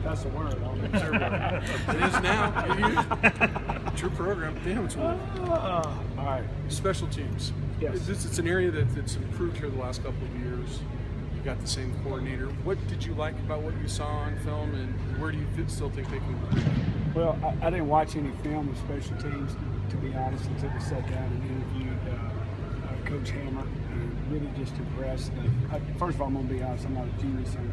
That's the word. It is now. True program. Damn, it's word. All right. Special teams. Yes. It's an area that's improved here the last couple of years. You got the same coordinator. What did you like about what you saw on film, and where do you still think they can improve? Well, I didn't watch any film of special teams, to be honest, until we sat down and interviewed Coach Hammer, and really just impressed. First of all, I'm going to be honest, I'm not a genius on,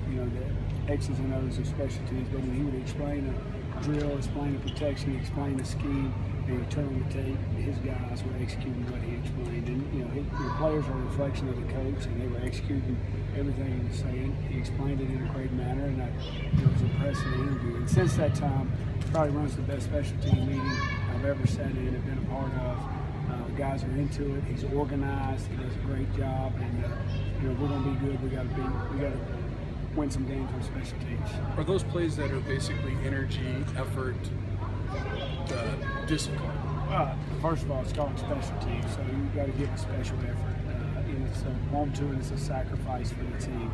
the X's and O's of special teams, but when he would explain a drill, explain the protection, explain the scheme, and he turned on the tape, his guys were executing what he explained. And, the players are a reflection of the coach, and they were executing everything he was saying. He explained it in a great manner, and it was an impressive interview. And since that time, probably runs the best special team meeting I've ever sat in and been a part of. The guys are into it. He's organized. He does a great job, and we're going to be good. We got to win some games on special teams. Are those plays that are basically energy, effort, discipline? First of all, it's called special teams, so you've got to give a special effort. And it's a home to, and it's a sacrifice for the team.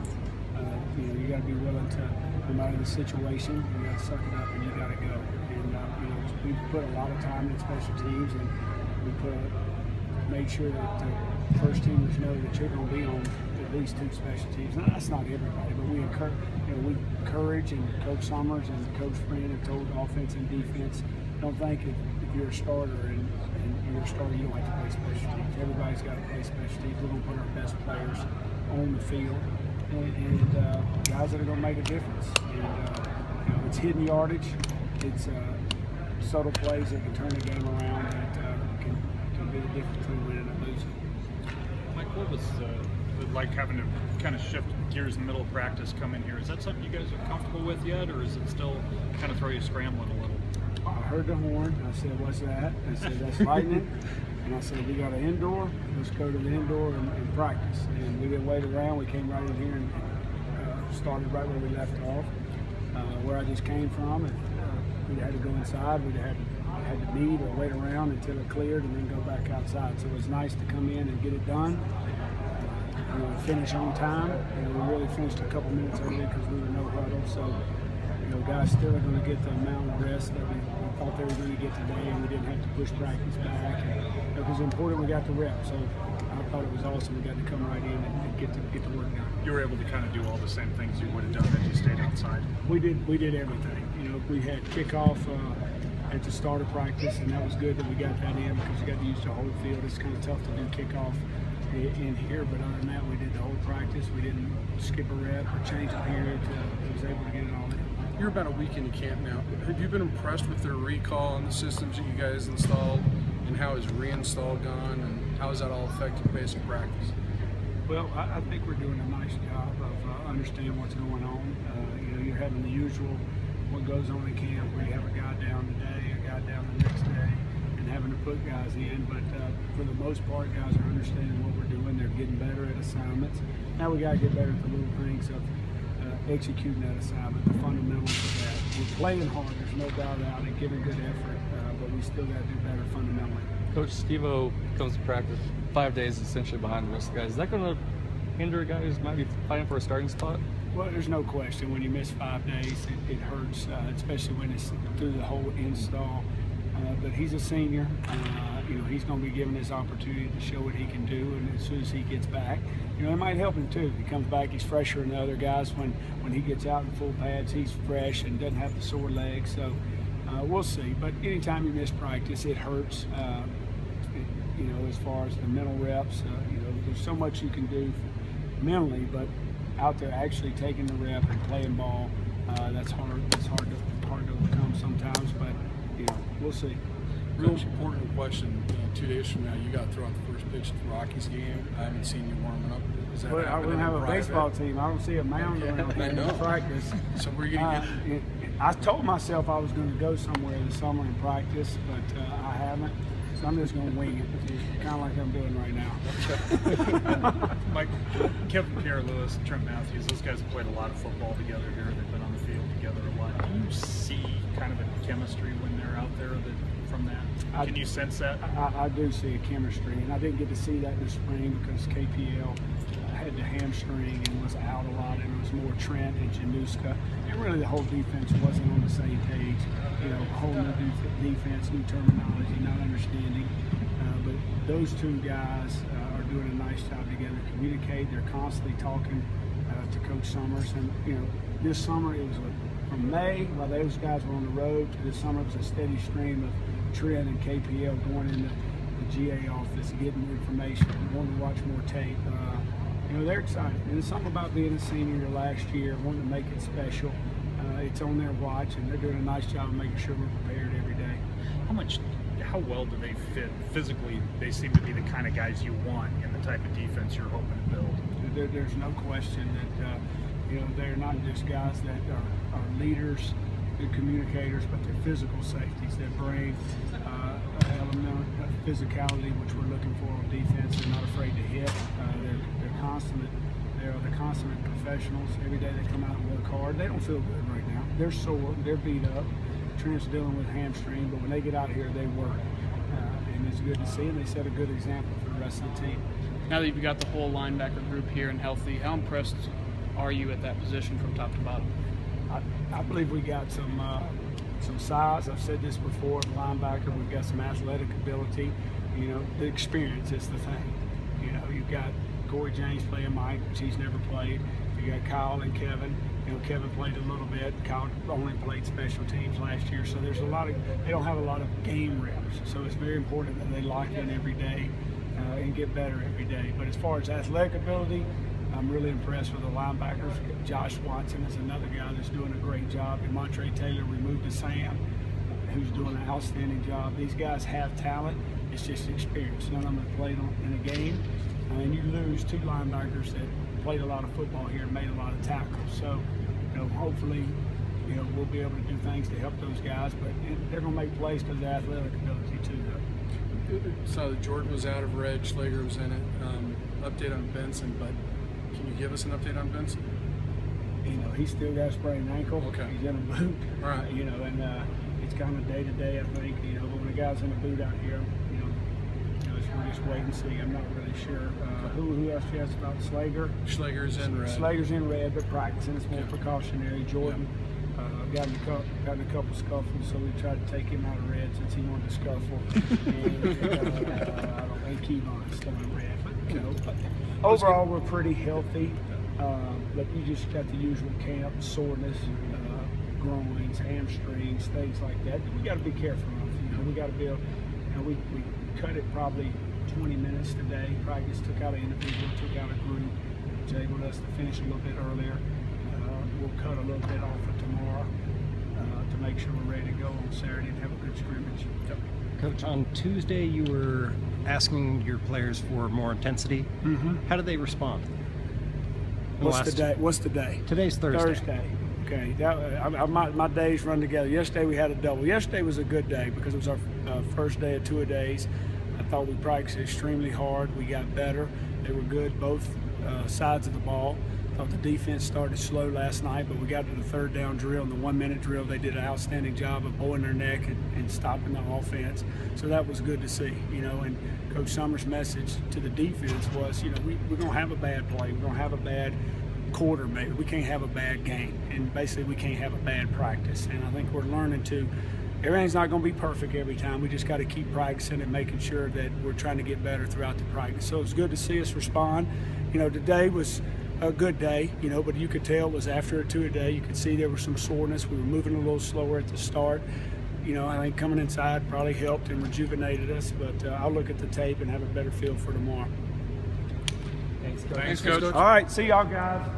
You got to be willing to, no matter the situation, you got to suck it up and you got to go. And we put a lot of time in special teams, and we made sure that the first teamers know that you're going to be on at least 2 special teams. Now, that's not everybody, but we encourage, and Coach Summers and Coach Friend have told offense and defense, don't think if you're a starter and you're a starter, you don't have to play special teams. Everybody's got to play special teams. We're going to put our best players on the field, and guys that are going to make a difference. And it's hidden yardage. It's subtle plays that can turn the game around, that can be the difference between winning and losing. Mike, what was like having to kind of shift gears in the middle of practice, come in here? Is that something you guys are comfortable with yet, or is it still kind of throw you scrambling a little? I heard the horn. I said, "What's that?" I said, "That's lightning." And I said, "We got an indoor. Let's go to the indoor and practice." And we didn't wait around. We came right in here and started right where we left off, where I just came from. And we had to go inside. We had to meet or wait around until it cleared, and then go back outside. So it was nice to come in and get it done. Finish on time. We really finished a couple minutes early because we were no huddle. So. Guys still are going to get the amount of rest that we thought they were going to get today, and we didn't have to push practice back. And it was important we got the rep, so I thought it was awesome. We got to come right in and get the work done. You were able to kind of do all the same things you would have done if you stayed outside. We did everything. We had kickoff at the start of practice, and that was good that we got that in because you got to use the whole field. It's kind of tough to do kickoff in here, but other than that, we did the whole practice. We didn't skip a rep or change a period. I was able to get it all in. You're about a week into camp now. Have you been impressed with their recall and the systems that you guys installed, and how has reinstall gone, and how has that all affected basic practice? Well, I think we're doing a nice job of understanding what's going on. You're having the usual what goes on in camp, where you have a guy down today, a guy down the next day, and having to put guys in. But for the most part, guys are understanding what we're doing. They're getting better at assignments. Now we got to get better at the little things of executing that assignment, the fundamentals of that. We're playing hard, there's no doubt about it, giving good effort, but we still got to do better fundamentally. Coach Steve-O comes to practice 5 days essentially behind the rest of the guys. Is that going to hinder a guy who's might be fighting for a starting spot? Well, there's no question. When you miss 5 days, it hurts, especially when it's through the whole install. But he's a senior. He's going to be given this opportunity to show what he can do, and as soon as he gets back, it might help him too. He comes back, he's fresher than the other guys. When he gets out in full pads, he's fresh and doesn't have the sore legs. So we'll see. But anytime you miss practice, it hurts. As far as the mental reps, there's so much you can do mentally, but out there actually taking the rep and playing ball, that's hard. That's hard to overcome sometimes. But we'll see. Real important question. 2 days from now, you got to throw out the first pitch at the Rockies game. I haven't seen you warming up. Is that I wouldn't have a baseball team. I don't see a mound around here in practice. So we're going to get. I told myself I was going to go somewhere this summer and practice, but I haven't. So I'm just going to wing it, kind of like I'm doing right now. Mike, Kevin Pierre-Louis, Trent Matthews, those guys have played a lot of football together here. They've been on the field together a lot. Do you see kind of a chemistry when they're out there from that? Can you sense that? I do see a chemistry, and I didn't get to see that this spring because KPL had the hamstring and was out a lot, and it was more Trent and Januska, and really the whole defense wasn't on the same page. You know, whole new defense, new terminology, not understanding. But those two guys are doing a nice job together, communicate. They're constantly talking to Coach Summers, and you know, this summer it was from May while those guys were on the road to this summer it was a steady stream of Trent and KPL going into the GA office, getting information, wanting to watch more tape. You know, they're excited, and it's something about being a senior last year, wanting to make it special. It's on their watch, and they're doing a nice job of making sure we're prepared every day. How well do they fit physically? They seem to be the kind of guys you want in the type of defense you're hoping to build. There's no question that you know, they're not just guys that are leaders, good communicators, but they're physical safeties that bring an element of physicality, which we're looking for on defense. They're not afraid to hit. They're consummate. They're the consummate professionals. Every day they come out and work hard. They don't feel good right now. They're sore. They're beat up. Trent's dealing with hamstring, but when they get out here, they work. And it's good to see, and they set a good example for the rest of the team. Now that you've got the whole linebacker group here and healthy, how impressed are you at that position from top to bottom? I believe we got some size. I've said this before, linebacker. We've got some athletic ability. You know, the experience is the thing. You know, you've got Corey James playing Mike, which he's never played. You got Kyle and Kevin. You know, Kevin played a little bit. Kyle only played special teams last year, so there's a lot of, they don't have a lot of game reps. So it's very important that they lock in every day and get better every day. But as far as athletic ability, I'm really impressed with the linebackers. Josh Watson is another guy that's doing a great job. And Montre Taylor, we moved to Sam, who's doing an outstanding job. These guys have talent. It's just experience. None of them have played in a game. And you lose two linebackers that played a lot of football here and made a lot of tackles. So, you know, hopefully, you know, we'll be able to do things to help those guys. But they're going to make plays because of their athletic ability too, though. So Jordan was out of red, Schlager was in it. Update on Benson, but can you give us an update on Benson? You know, he's still got a sprained ankle. Okay. He's in a boot. All right. You know, and it's kind of day to day, I think. You know, but when a guy's in a boot out here, we'll just wait and see. I'm not really sure. Who else you asked about? Schlager's in red. Schlager's in red, but practicing. It's more precautionary. Jordan got in a couple scuffles, so we tried to take him out of red since he wanted to scuffle. And I don't think Kevon's still in red. But, you know, overall, we're pretty healthy. But you just got the usual camp, soreness, groins, hamstrings, things like that. We got to be careful of. You know, we got to be able. You know, we cut it probably 20 minutes today. Practice took out an individual, took out a group, which enabled us to finish a little bit earlier. We'll cut a little bit off for tomorrow to make sure we're ready to go on Saturday and have a good scrimmage. Yep. Coach, on Tuesday you were asking your players for more intensity. Mm-hmm. How did they respond? What's the day? Today's Thursday. Thursday. Okay. My days run together. Yesterday we had a double. Yesterday was a good day because it was our first day of two-a-days. I thought we practiced extremely hard. We got better. They were good, both sides of the ball. I thought the defense started slow last night, but we got to the third down drill and the 1 minute drill. They did an outstanding job of bowing their neck and stopping the offense. So that was good to see, you know. And Coach Summers' message to the defense was, you know, we're going to have a bad play. We're going to have a bad quarter, maybe. We can't have a bad game. And basically, we can't have a bad practice. And I think we're learning to, everything's not going to be perfect every time. We just got to keep practicing and making sure that we're trying to get better throughout the practice. So it's good to see us respond. You know, today was a good day, you know, but you could tell it was after a two-a-day. You could see there was some soreness. We were moving a little slower at the start. You know, I think coming inside probably helped and rejuvenated us, but I'll look at the tape and have a better feel for tomorrow. Thanks, Coach. Thanks, Coach. All right, see y'all guys.